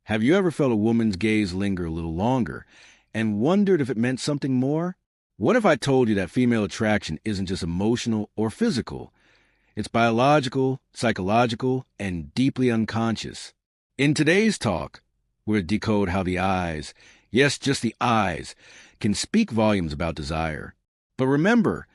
Have you ever felt a woman's gaze linger a little longer and wondered if it meant something more? What if I told you that female attraction isn't just emotional or physical? It's biological, psychological, and deeply unconscious. In today's talk, we'll decode how the eyes, yes, just the eyes, can speak volumes about desire. But remember,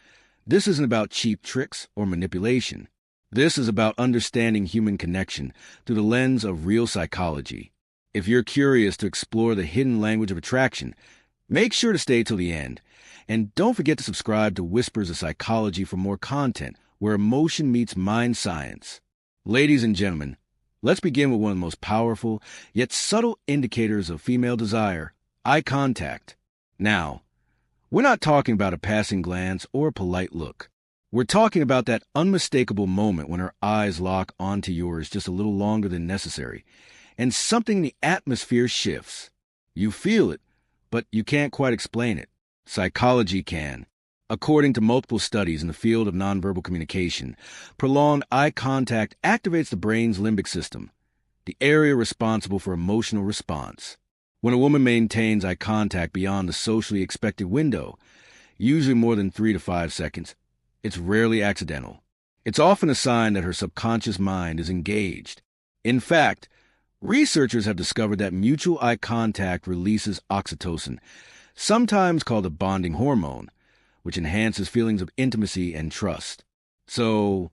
this isn't about cheap tricks or manipulation. This is about understanding human connection through the lens of real psychology. If you're curious to explore the hidden language of attraction, make sure to stay till the end. And don't forget to subscribe to Whispers of Psychology for more content where emotion meets mind science. Ladies and gentlemen, let's begin with one of the most powerful yet subtle indicators of female desire, eye contact. Now, we're not talking about a passing glance or a polite look. We're talking about that unmistakable moment when her eyes lock onto yours just a little longer than necessary, and something in the atmosphere shifts. You feel it, but you can't quite explain it. Psychology can. According to multiple studies in the field of nonverbal communication, prolonged eye contact activates the brain's limbic system, the area responsible for emotional response. When a woman maintains eye contact beyond the socially expected window, usually more than 3 to 5 seconds, it's rarely accidental. It's often a sign that her subconscious mind is engaged. In fact, researchers have discovered that mutual eye contact releases oxytocin, sometimes called a bonding hormone, which enhances feelings of intimacy and trust. So,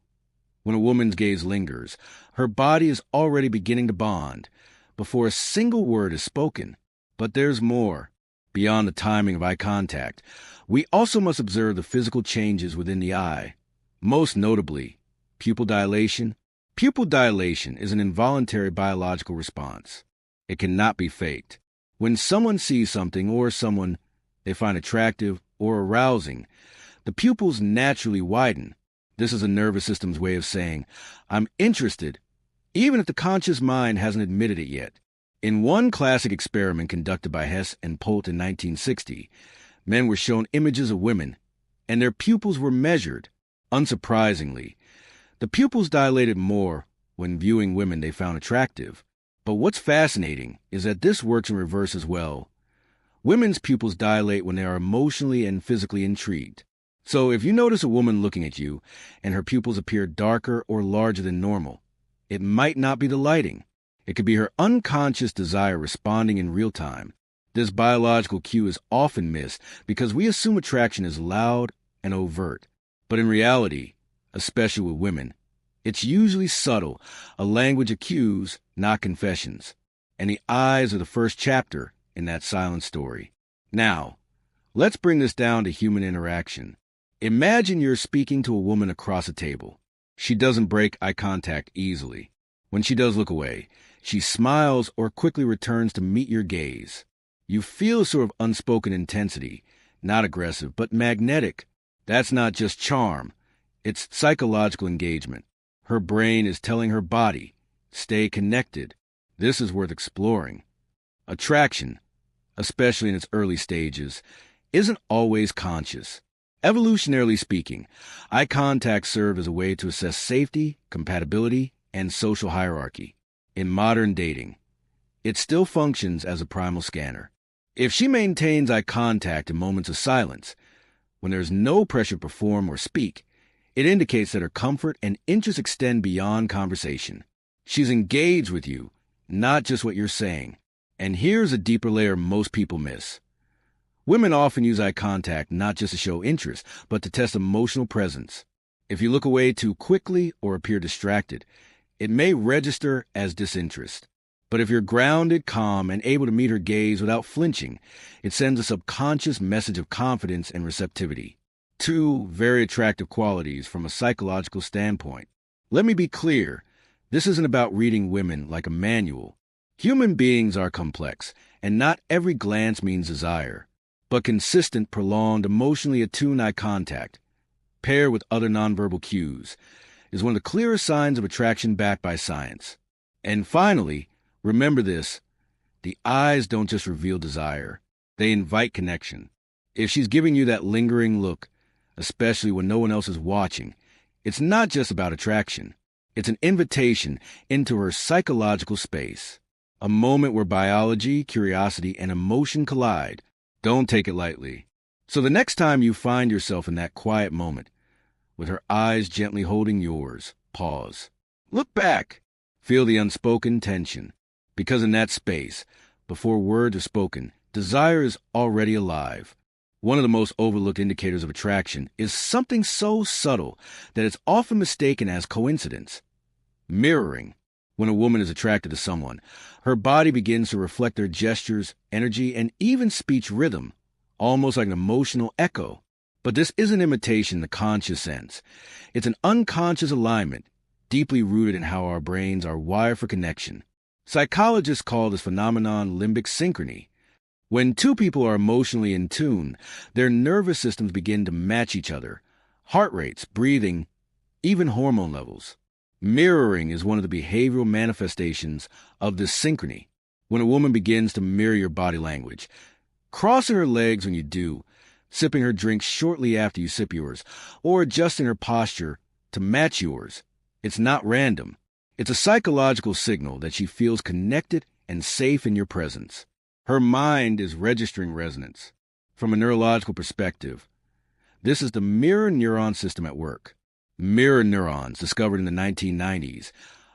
when a woman's gaze lingers, her body is already beginning to bond before a single word is spoken. But there's more. Beyond the timing of eye contact, we also must observe the physical changes within the eye, most notably pupil dilation. Pupil dilation is an involuntary biological response. It cannot be faked. When someone sees something or someone they find attractive or arousing, the pupils naturally widen. This is a nervous system's way of saying, I'm interested, even if the conscious mind hasn't admitted it yet. In one classic experiment conducted by Hess and Polt in 1960, men were shown images of women, and their pupils were measured. Unsurprisingly, the pupils dilated more when viewing women they found attractive. But what's fascinating is that this works in reverse as well. Women's pupils dilate when they are emotionally and physically intrigued. So if you notice a woman looking at you and her pupils appear darker or larger than normal, it might not be the lighting. It could be her unconscious desire responding in real time. This biological cue is often missed because we assume attraction is loud and overt. But in reality, especially with women, it's usually subtle, a language of cues, not confessions. And the eyes are the first chapter in that silent story. Now, let's bring this down to human interaction. Imagine you're speaking to a woman across a table. She doesn't break eye contact easily. When she does look away, she smiles or quickly returns to meet your gaze. You feel sort of unspoken intensity, not aggressive, but magnetic. That's not just charm. It's psychological engagement. Her brain is telling her body, stay connected. This is worth exploring. Attraction, especially in its early stages, isn't always conscious. Evolutionarily speaking, eye contact served as a way to assess safety, compatibility, and social hierarchy. In modern dating, it still functions as a primal scanner. If she maintains eye contact in moments of silence, when there's no pressure to perform or speak, it indicates that her comfort and interest extend beyond conversation. She's engaged with you, not just what you're saying. And here's a deeper layer most people miss. Women often use eye contact not just to show interest, but to test emotional presence. If you look away too quickly or appear distracted, it may register as disinterest. But if you're grounded, calm, and able to meet her gaze without flinching, it sends a subconscious message of confidence and receptivity. Two very attractive qualities from a psychological standpoint. Let me be clear, this isn't about reading women like a manual. Human beings are complex, and not every glance means desire. But consistent, prolonged, emotionally attuned eye contact, paired with other nonverbal cues, is one of the clearest signs of attraction backed by science. And finally, remember this, the eyes don't just reveal desire, they invite connection. If she's giving you that lingering look, especially when no one else is watching, it's not just about attraction. It's an invitation into her psychological space. A moment where biology, curiosity, and emotion collide. Don't take it lightly. So the next time you find yourself in that quiet moment, with her eyes gently holding yours, pause. Look back. Feel the unspoken tension. Because in that space, before words are spoken, desire is already alive. One of the most overlooked indicators of attraction is something so subtle that it's often mistaken as coincidence. Mirroring. When a woman is attracted to someone, her body begins to reflect their gestures, energy, and even speech rhythm, almost like an emotional echo. But this isn't imitation in the conscious sense. It's an unconscious alignment, deeply rooted in how our brains are wired for connection. Psychologists call this phenomenon limbic synchrony. When two people are emotionally in tune, their nervous systems begin to match each other. Heart rates, breathing, even hormone levels. Mirroring is one of the behavioral manifestations of this synchrony. When a woman begins to mirror your body language, crossing her legs when you do, sipping her drink shortly after you sip yours, or adjusting her posture to match yours, it's not random. It's a psychological signal that she feels connected and safe in your presence. Her mind is registering resonance. From a neurological perspective, this is the mirror neuron system at work. Mirror neurons, discovered in the 1990s,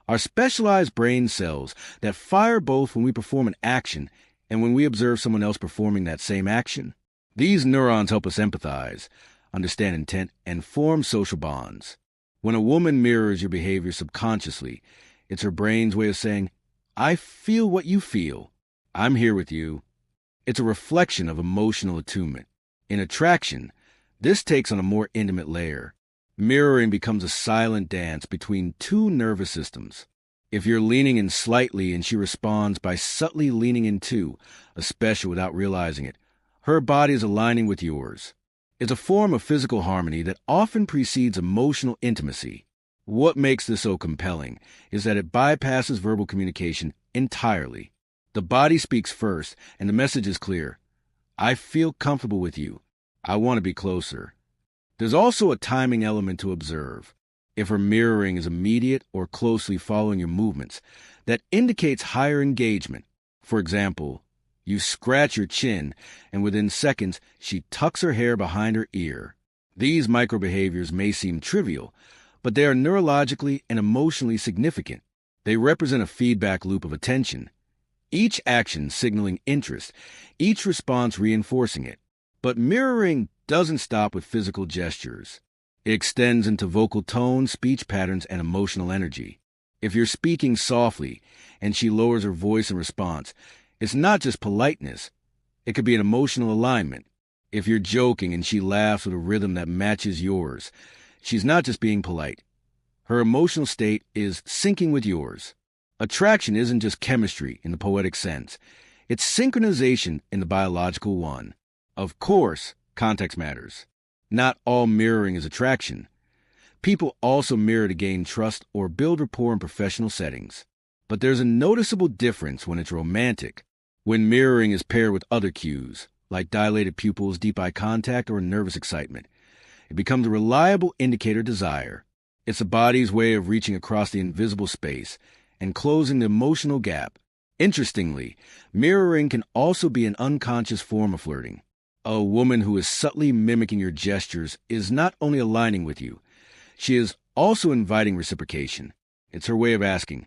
are specialized brain cells that fire both when we perform an action and when we observe someone else performing that same action. These neurons help us empathize, understand intent, and form social bonds. When a woman mirrors your behavior subconsciously, it's her brain's way of saying, I feel what you feel. I'm here with you. It's a reflection of emotional attunement. In attraction, this takes on a more intimate layer. Mirroring becomes a silent dance between two nervous systems. If you're leaning in slightly and she responds by subtly leaning in too, especially without realizing it, her body is aligning with yours. It's a form of physical harmony that often precedes emotional intimacy. What makes this so compelling is that it bypasses verbal communication entirely. The body speaks first, and the message is clear. I feel comfortable with you. I want to be closer. There's also a timing element to observe. If her mirroring is immediate or closely following your movements, that indicates higher engagement. For example, you scratch your chin, and within seconds, she tucks her hair behind her ear. These microbehaviors may seem trivial, but they are neurologically and emotionally significant. They represent a feedback loop of attention, each action signaling interest, each response reinforcing it. But mirroring doesn't stop with physical gestures. It extends into vocal tone, speech patterns, and emotional energy. If you're speaking softly and she lowers her voice in response, it's not just politeness. It could be an emotional alignment. If you're joking and she laughs with a rhythm that matches yours, she's not just being polite. Her emotional state is syncing with yours. Attraction isn't just chemistry in the poetic sense. It's synchronization in the biological one. Of course, context matters. Not all mirroring is attraction. People also mirror to gain trust or build rapport in professional settings. But there's a noticeable difference when it's romantic, when mirroring is paired with other cues, like dilated pupils, deep eye contact, or nervous excitement. It becomes a reliable indicator of desire. It's the body's way of reaching across the invisible space and closing the emotional gap. Interestingly, mirroring can also be an unconscious form of flirting. A woman who is subtly mimicking your gestures is not only aligning with you, she is also inviting reciprocation. It's her way of asking,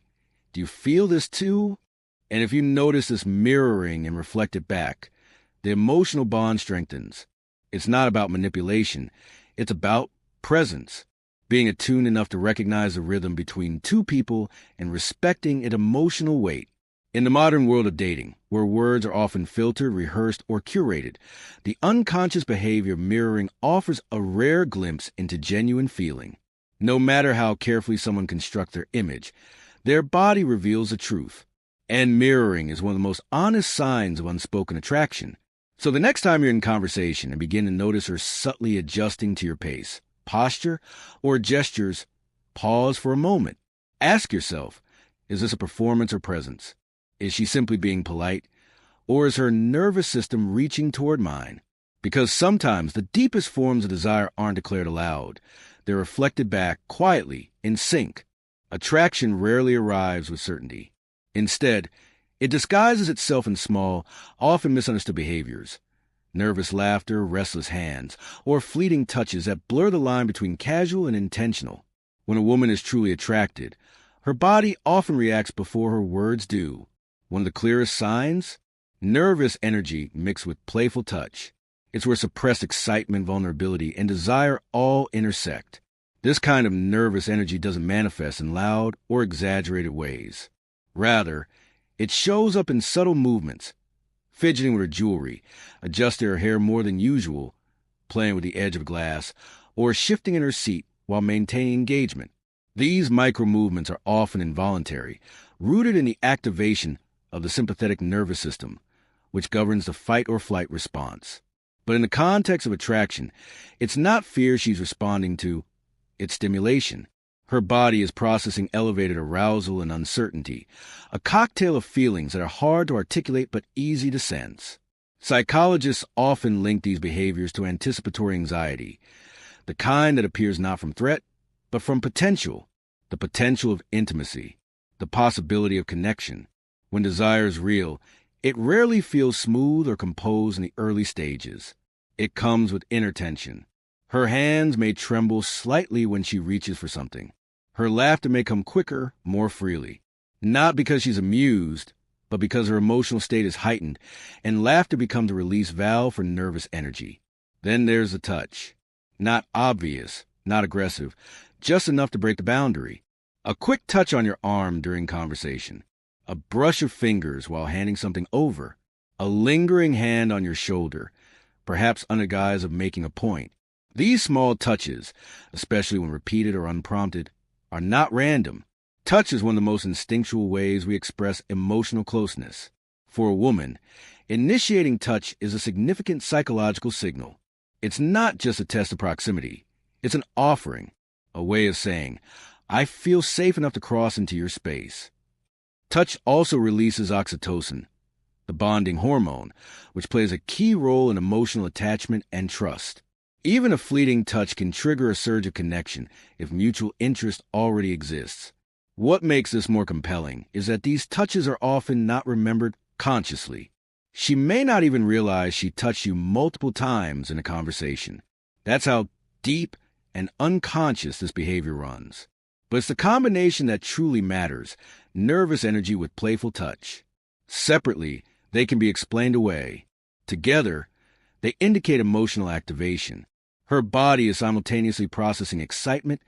do you feel this too? And if you notice this mirroring and reflect it back, the emotional bond strengthens. It's not about manipulation. It's about presence, being attuned enough to recognize the rhythm between two people and respecting its emotional weight. In the modern world of dating, where words are often filtered, rehearsed, or curated, the unconscious behavior of mirroring offers a rare glimpse into genuine feeling. No matter how carefully someone constructs their image, their body reveals the truth. And mirroring is one of the most honest signs of unspoken attraction. So the next time you're in conversation and begin to notice her subtly adjusting to your pace, posture, or gestures, pause for a moment. Ask yourself, is this a performance or presence? Is she simply being polite? Or is her nervous system reaching toward mine? Because sometimes the deepest forms of desire aren't declared aloud. They're reflected back quietly, in sync. Attraction rarely arrives with certainty. Instead, It disguises itself in small, often misunderstood behaviors. Nervous laughter, restless hands, or fleeting touches that blur the line between casual and intentional. When a woman is truly attracted, her body often reacts before her words do. One of the clearest signs? Nervous energy mixed with playful touch. It's where suppressed excitement, vulnerability, and desire all intersect. This kind of nervous energy doesn't manifest in loud or exaggerated ways. Rather, it shows up in subtle movements, fidgeting with her jewelry, adjusting her hair more than usual, playing with the edge of glass, or shifting in her seat while maintaining engagement. These micro-movements are often involuntary, rooted in the activation of the sympathetic nervous system, which governs the fight-or-flight response. But in the context of attraction, it's not fear she's responding to, it's stimulation. Her body is processing elevated arousal and uncertainty, a cocktail of feelings that are hard to articulate but easy to sense. Psychologists often link these behaviors to anticipatory anxiety, the kind that appears not from threat, but from potential, the potential of intimacy, the possibility of connection. When desire is real, it rarely feels smooth or composed in the early stages. It comes with inner tension. Her hands may tremble slightly when she reaches for something. Her laughter may come quicker, more freely. Not because she's amused, but because her emotional state is heightened, and laughter becomes a release valve for nervous energy. Then there's the touch. Not obvious, not aggressive, just enough to break the boundary. A quick touch on your arm during conversation. A brush of fingers while handing something over. A lingering hand on your shoulder, perhaps under guise of making a point. These small touches, especially when repeated or unprompted, are not random. Touch is one of the most instinctual ways we express emotional closeness. For a woman, initiating touch is a significant psychological signal. It's not just a test of proximity. It's an offering, a way of saying, I feel safe enough to cross into your space. Touch also releases oxytocin, the bonding hormone, which plays a key role in emotional attachment and trust. Even a fleeting touch can trigger a surge of connection if mutual interest already exists. What makes this more compelling is that these touches are often not remembered consciously. She may not even realize she touched you multiple times in a conversation. That's how deep and unconscious this behavior runs. But it's the combination that truly matters, nervous energy with playful touch. Separately, they can be explained away. Together, they indicate emotional activation. Her body is simultaneously processing excitement,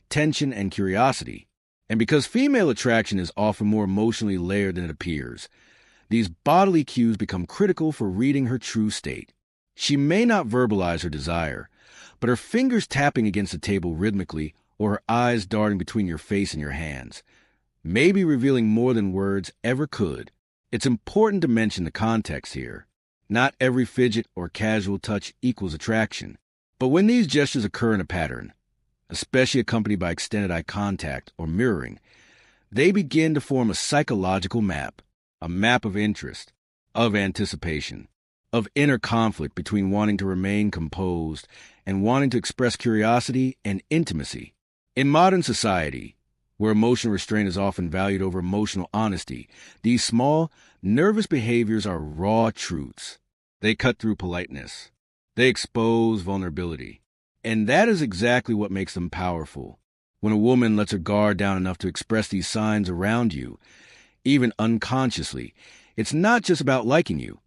tension, and curiosity. And because female attraction is often more emotionally layered than it appears, these bodily cues become critical for reading her true state. She may not verbalize her desire, but her fingers tapping against the table rhythmically or her eyes darting between your face and your hands may be revealing more than words ever could. It's important to mention the context here. Not every fidget or casual touch equals attraction. But when these gestures occur in a pattern, especially accompanied by extended eye contact or mirroring, they begin to form a psychological map, a map of interest, of anticipation, of inner conflict between wanting to remain composed and wanting to express curiosity and intimacy. In modern society, where emotional restraint is often valued over emotional honesty, these small, nervous behaviors are raw truths. They cut through politeness. They expose vulnerability. And that is exactly what makes them powerful. When a woman lets her guard down enough to express these signs around you, even unconsciously, it's not just about liking you.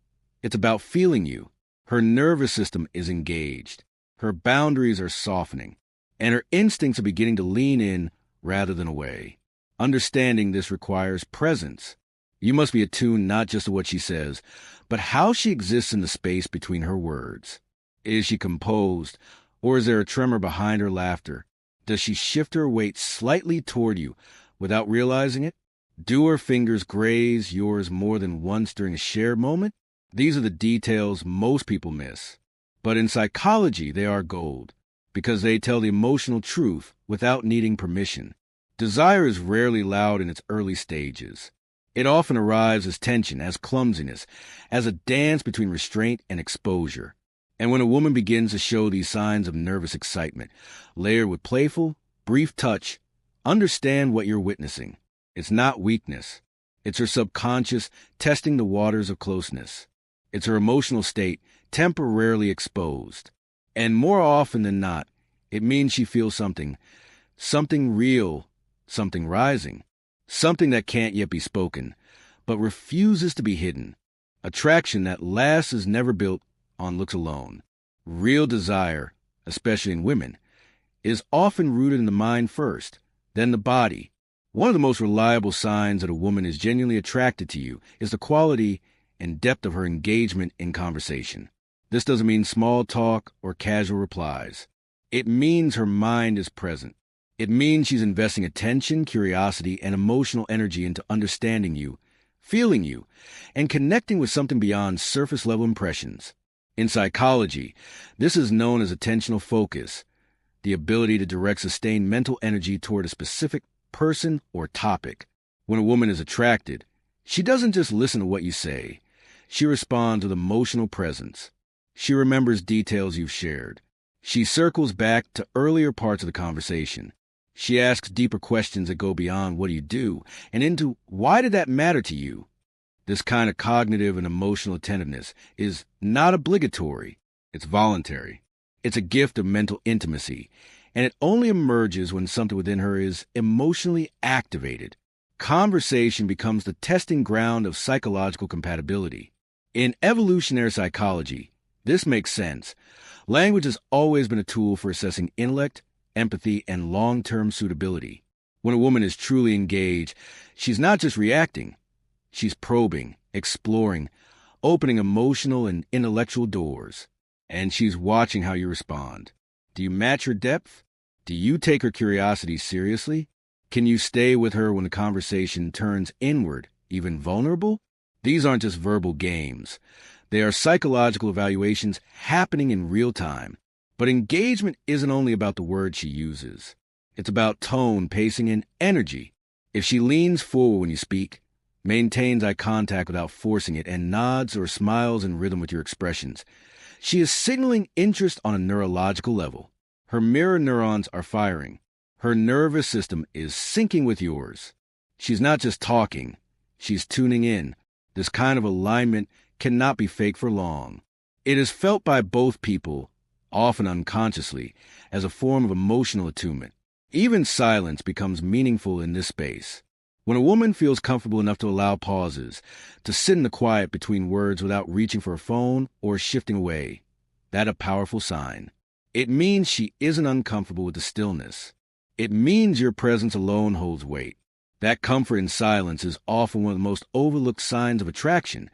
It's about feeling you. Her nervous system is engaged. Her boundaries are softening. And her instincts are beginning to lean in rather than away. Understanding this requires presence. You must be attuned not just to what she says, but how she exists in the space between her words. Is she composed, or is there a tremor behind her laughter? Does she shift her weight slightly toward you without realizing it? Do her fingers graze yours more than once during a shared moment? These are the details most people miss. But in psychology, they are gold, because they tell the emotional truth without needing permission. Desire is rarely loud in its early stages. It often arrives as tension, as clumsiness, as a dance between restraint and exposure. And when a woman begins to show these signs of nervous excitement, layered with playful, brief touch, understand what you're witnessing. It's not weakness. It's her subconscious testing the waters of closeness. It's her emotional state temporarily exposed. And more often than not, it means she feels something real, something rising, something that can't yet be spoken, but refuses to be hidden. Attraction that lasts is never built on looks alone. Real desire, especially in women, is often rooted in the mind first, then the body. One of the most reliable signs that a woman is genuinely attracted to you is the quality and depth of her engagement in conversation. This doesn't mean small talk or casual replies. It means her mind is present. It means she's investing attention, curiosity, and emotional energy into understanding you, feeling you, and connecting with something beyond surface-level impressions. In psychology, this is known as attentional focus, the ability to direct sustained mental energy toward a specific person or topic. When a woman is attracted, she doesn't just listen to what you say. She responds with emotional presence. She remembers details you've shared. She circles back to earlier parts of the conversation. She asks deeper questions that go beyond what do you do and into why did that matter to you? This kind of cognitive and emotional attentiveness is not obligatory. It's voluntary. It's a gift of mental intimacy, and it only emerges when something within her is emotionally activated. Conversation becomes the testing ground of psychological compatibility. In evolutionary psychology, this makes sense. Language has always been a tool for assessing intellect, empathy, and long-term suitability. When a woman is truly engaged, she's not just reacting. She's probing, exploring, opening emotional and intellectual doors. And she's watching how you respond. Do you match her depth? Do you take her curiosity seriously? Can you stay with her when the conversation turns inward, even vulnerable? These aren't just verbal games. They are psychological evaluations happening in real time. But engagement isn't only about the words she uses. It's about tone, pacing, and energy. If she leans forward when you speak, maintains eye contact without forcing it, and nods or smiles in rhythm with your expressions, she is signaling interest on a neurological level. Her mirror neurons are firing. Her nervous system is syncing with yours. She's not just talking. She's tuning in. This kind of alignment cannot be fake for long. It is felt by both people, often unconsciously, as a form of emotional attunement. Even silence becomes meaningful in this space. When a woman feels comfortable enough to allow pauses, to sit in the quiet between words without reaching for a phone or shifting away, that's a powerful sign. It means she isn't uncomfortable with the stillness. It means your presence alone holds weight. That comfort in silence is often one of the most overlooked signs of attraction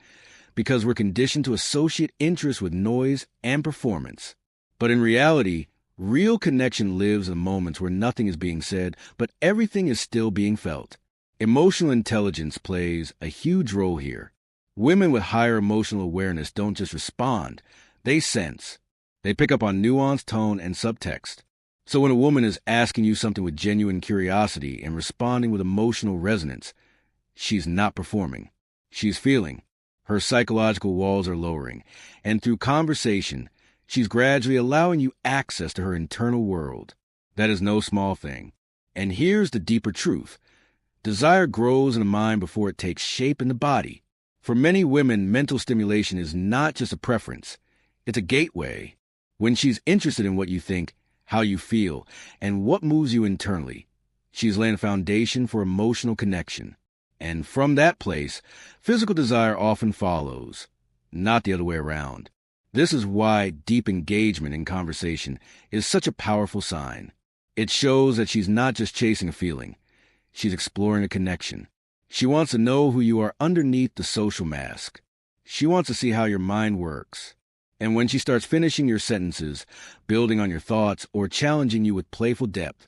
because we're conditioned to associate interest with noise and performance. But in reality, real connection lives in moments where nothing is being said, but everything is still being felt. Emotional intelligence plays a huge role here. Women with higher emotional awareness don't just respond, they sense. They pick up on nuance, tone, and subtext. So when a woman is asking you something with genuine curiosity and responding with emotional resonance, she's not performing. She's feeling. Her psychological walls are lowering, and through conversation, she's gradually allowing you access to her internal world. That is no small thing. And here's the deeper truth. Desire grows in the mind before it takes shape in the body. For many women, mental stimulation is not just a preference. It's a gateway. When she's interested in what you think, how you feel, and what moves you internally, she's laying a foundation for emotional connection. And from that place, physical desire often follows, not the other way around. This is why deep engagement in conversation is such a powerful sign. It shows that she's not just chasing a feeling. She's exploring a connection. She wants to know who you are underneath the social mask. She wants to see how your mind works. And when she starts finishing your sentences, building on your thoughts, or challenging you with playful depth,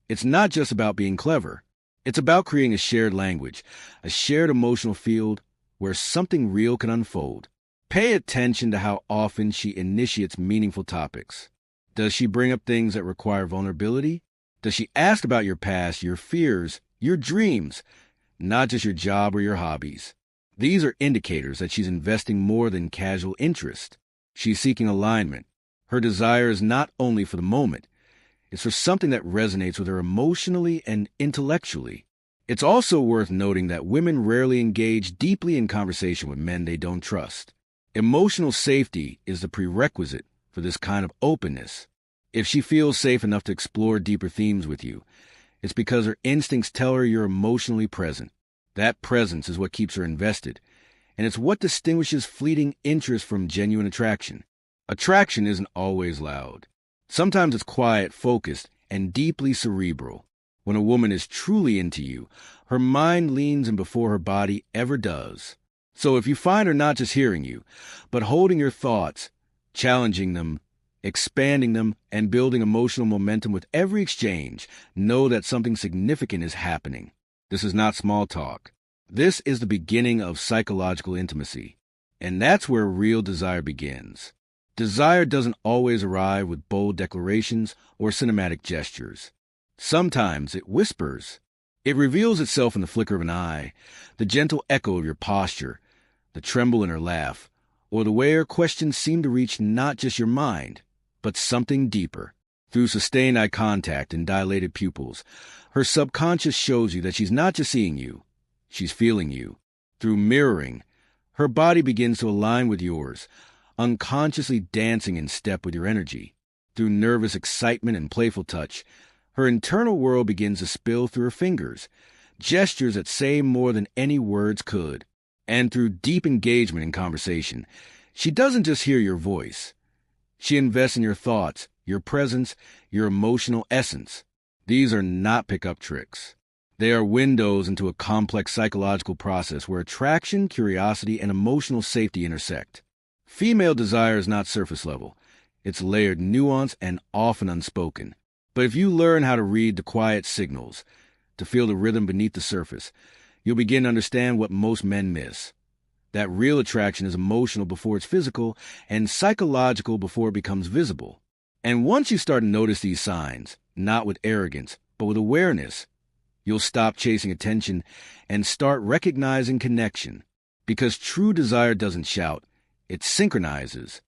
it's not just about being clever. It's about creating a shared language, a shared emotional field where something real can unfold. Pay attention to how often she initiates meaningful topics. Does she bring up things that require vulnerability? Does she ask about your past, your fears, your dreams, not just your job or your hobbies? These are indicators that she's investing more than casual interest. She's seeking alignment. Her desire is not only for the moment, it's for something that resonates with her emotionally and intellectually. It's also worth noting that women rarely engage deeply in conversation with men they don't trust. Emotional safety is the prerequisite for this kind of openness. If she feels safe enough to explore deeper themes with you, it's because her instincts tell her you're emotionally present. That presence is what keeps her invested, and it's what distinguishes fleeting interest from genuine attraction. Attraction isn't always loud. Sometimes it's quiet, focused, and deeply cerebral. When a woman is truly into you, her mind leans in before her body ever does. So if you find her not just hearing you, but holding your thoughts, challenging them, expanding them, and building emotional momentum with every exchange, know that something significant is happening. This is not small talk. This is the beginning of psychological intimacy. And that's where real desire begins. Desire doesn't always arrive with bold declarations or cinematic gestures. Sometimes it whispers. It reveals itself in the flicker of an eye, the gentle echo of your posture, the tremble in her laugh, or the way her questions seem to reach not just your mind, but something deeper. Through sustained eye contact and dilated pupils, her subconscious shows you that she's not just seeing you, she's feeling you. Through mirroring, her body begins to align with yours, unconsciously dancing in step with your energy. Through nervous excitement and playful touch, her internal world begins to spill through her fingers, gestures that say more than any words could. And through deep engagement in conversation, she doesn't just hear your voice. She invests in your thoughts, your presence, your emotional essence. These are not pickup tricks. They are windows into a complex psychological process where attraction, curiosity, and emotional safety intersect. Female desire is not surface level. It's layered, nuanced, and often unspoken. But if you learn how to read the quiet signals, to feel the rhythm beneath the surface, you'll begin to understand what most men miss. That real attraction is emotional before it's physical, and psychological before it becomes visible. And once you start to notice these signs, not with arrogance, but with awareness, you'll stop chasing attention and start recognizing connection. Because true desire doesn't shout, it synchronizes.